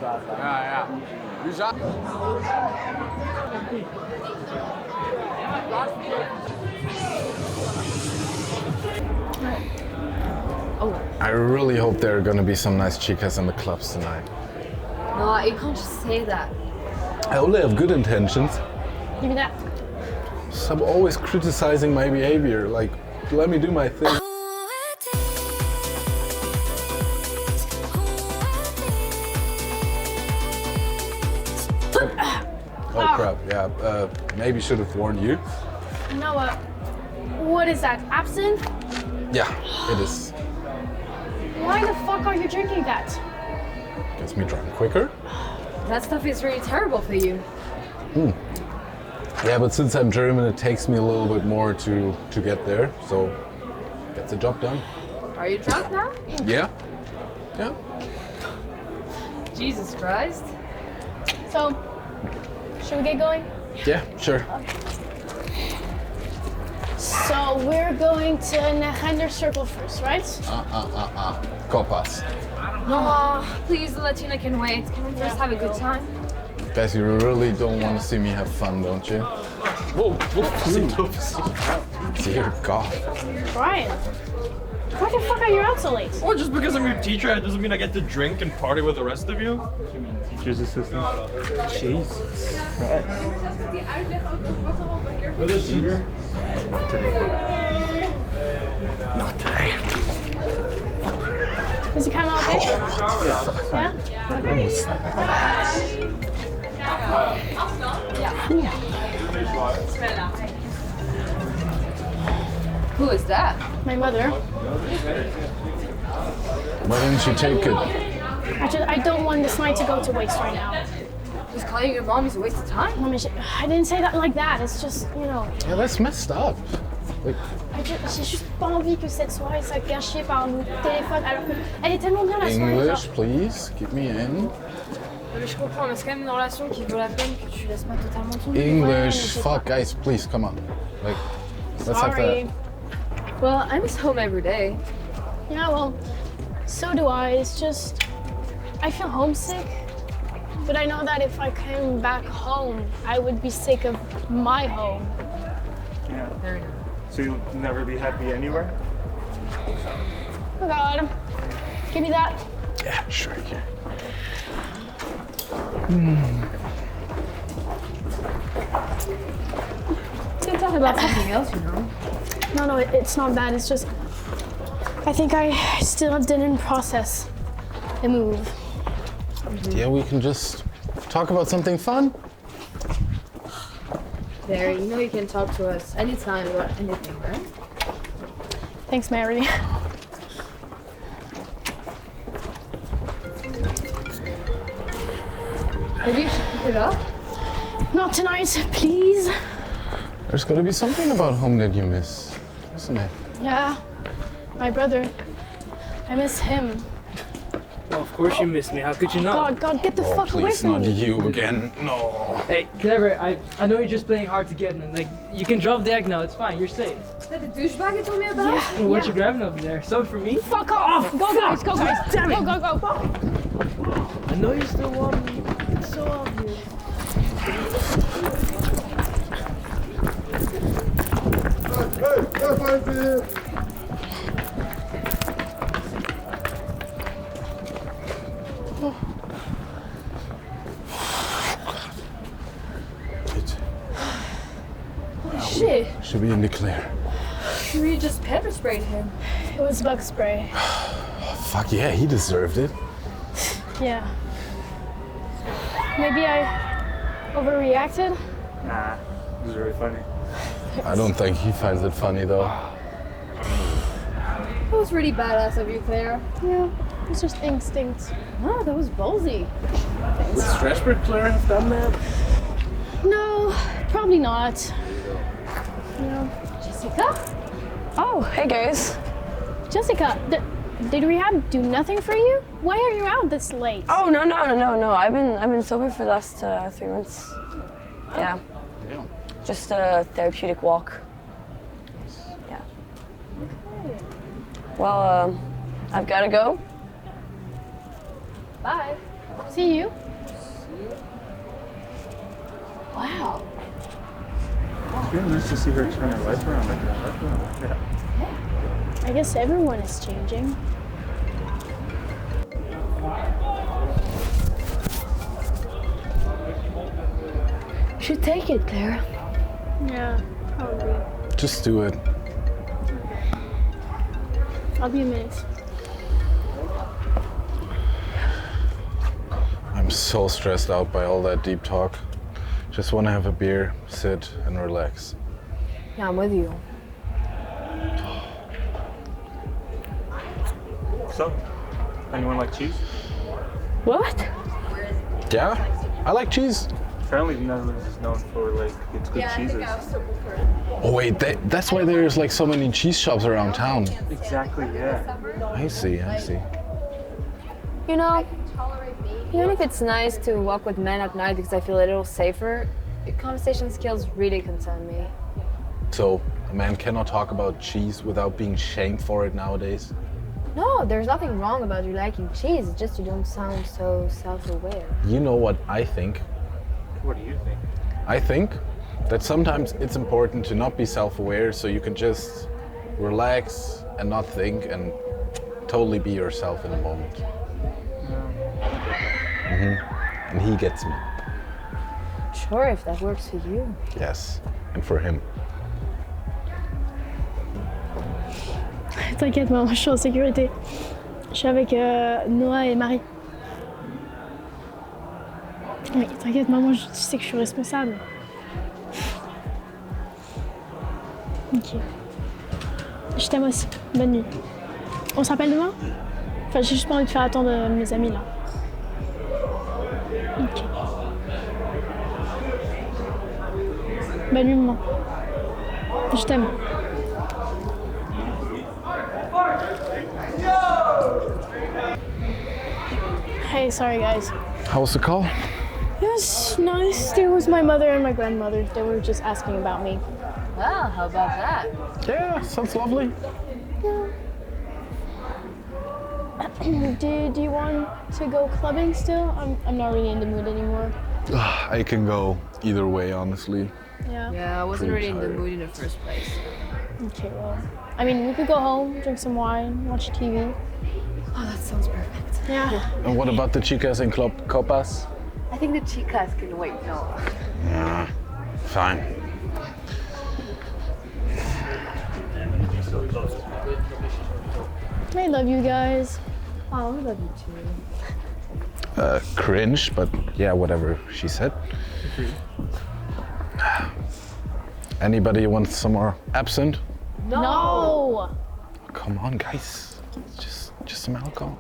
Ja. Nu zag. I really hope there are gonna be some nice chicas in the clubs tonight. No, you can't just say that. I only have good intentions. Give me that. Stop always criticizing my behavior. Like, let me do my thing. Oh crap, yeah. Maybe should have warned you. No, what is that? Absinthe? Yeah, it is. Why the fuck are you drinking that? Gets me drunk quicker. That stuff is really terrible for you. Yeah, but since I'm German, it takes me a little bit more to get there. So, gets the job done. Are you drunk now? Yeah. Yeah. Jesus Christ. So, should we get going? Yeah, sure. So we're going to Negender Circle first, right? Copas. No, please, the Latina can wait. Can we first have a good time? Guys, you really don't want to see me have fun, don't you? Whoa, Dear God. Brian, why the fuck are you out so late? Well, just because I'm your teacher, that doesn't mean I get to drink and party with the rest of you. You mean teacher's assistant? Jesus Christ. What is it? Not today. Is it kind of okay? Yeah? Who is that? My mother. Why didn't you take it? I don't want this night to go to waste right now. Just calling your mom is a waste of time. Mommy, I didn't say that like that. It's just, you know. Yeah, that's messed up. Like, J'ai juste pas envie que cette soirée soit gâchée par un téléphone alors qu'elle est tellement bien la soirée. English, please, keep me in. Mais je comprends, mais c'est quand même une relation qui vaut la peine que tu laisses pas totalement ton English, fuck, guys, please, come on. Like, let's have Sorry. that. Well, I miss home every day. Yeah, well, so do I. It's just, I feel homesick. But I know that if I came back home, I would be sick of my home. Yeah. There you go. So you'll never be happy anywhere? Oh God. Give me that. Yeah, sure, yeah. We can talk about something else, you know. No, it's not that. It's just, I think I still didn't process the move. Yeah, we can just talk about something fun. There, you know you can talk to us anytime about anything, right? Thanks, Mary. Maybe you should pick it up. Not tonight, please. There's gotta be something about home that you miss, isn't it? Yeah, my brother. I miss him. Well, of course you miss me. How could you not? God, get the fuck away Please, from not me. you again. No. Hey, Clever, I know you're just playing hard to get, and like you can drop the egg now. It's fine. You're safe. Is that the douchebag you told me about? Yeah. What you grabbing over there? Something for me? Fuck off! Go, guys, go, guys. Damn it. Go. I know you still want me. It's so obvious. Shit. Should be in the clear. We just pepper sprayed him. It was bug spray. Fuck yeah, he deserved it. Yeah. Maybe I overreacted. Nah, it was really funny. I don't think he finds it funny though. That was really badass of you, Claire. Yeah, it's just instinct. Oh, that was ballsy. Would Strasbourg Claire have done that? No, probably not. No. Jessica? Oh, hey guys. Jessica, did rehab do nothing for you? Why are you out this late? Oh no. I've been sober for the last 3 months. Yeah. Just a therapeutic walk. Yeah. Well, I've got to go. Bye. See you. Wow. It's really nice to see her turn her life around like that. Yeah. I guess everyone is changing. You should take it, Claire. Yeah, probably. Just do it. I'll be a minute. I'm so stressed out by all that deep talk. Just want to have a beer, sit, and relax. Yeah, I'm with you. So, anyone like cheese? What? Yeah, I like cheese. Apparently the Netherlands is known for like its good cheeses. Oh wait, that's why there's like so many cheese shops around town. Exactly, yeah. I see. You know, even if it's nice to walk with men at night because I feel a little safer, your conversation skills really concern me. So, a man cannot talk about cheese without being shamed for it nowadays? No, there's nothing wrong about you liking cheese, it's just you don't sound so self-aware. You know what I think? What do you think? I think that sometimes it's important to not be self-aware so you can just relax and not think and totally be yourself in the moment. And he gets me. Sure, if that works for you. Yes, and for him. T'inquiète, maman, je suis en sécurité. Je suis avec Noah et Marie. Oui, t'inquiète, maman, tu sais que je suis responsable. Ok. Je t'aime aussi. Bonne nuit. On se rappelle demain? Enfin, j'ai juste pas envie de faire attendre mes amis là. Ok. Bonne nuit, maman. Je t'aime. Hey, sorry guys. How was the call? It was nice. There was my mother and my grandmother. They were just asking about me. Well, how about that? Yeah, sounds lovely. Do you want to go clubbing still? I'm not really in the mood anymore. I can go either way, honestly. Yeah. Yeah, I wasn't Pretty really in the tired. mood in the first place. Okay, well, I mean, we could go home, drink some wine, watch TV. Oh, that sounds perfect. Yeah. And what about the chicas and copas? I think the chicas can wait, no. Yeah, fine. I love you guys. Oh, I love you too. Cringe, but yeah, whatever she said. Anybody want some more absinthe? No! Come on, guys. Just some alcohol.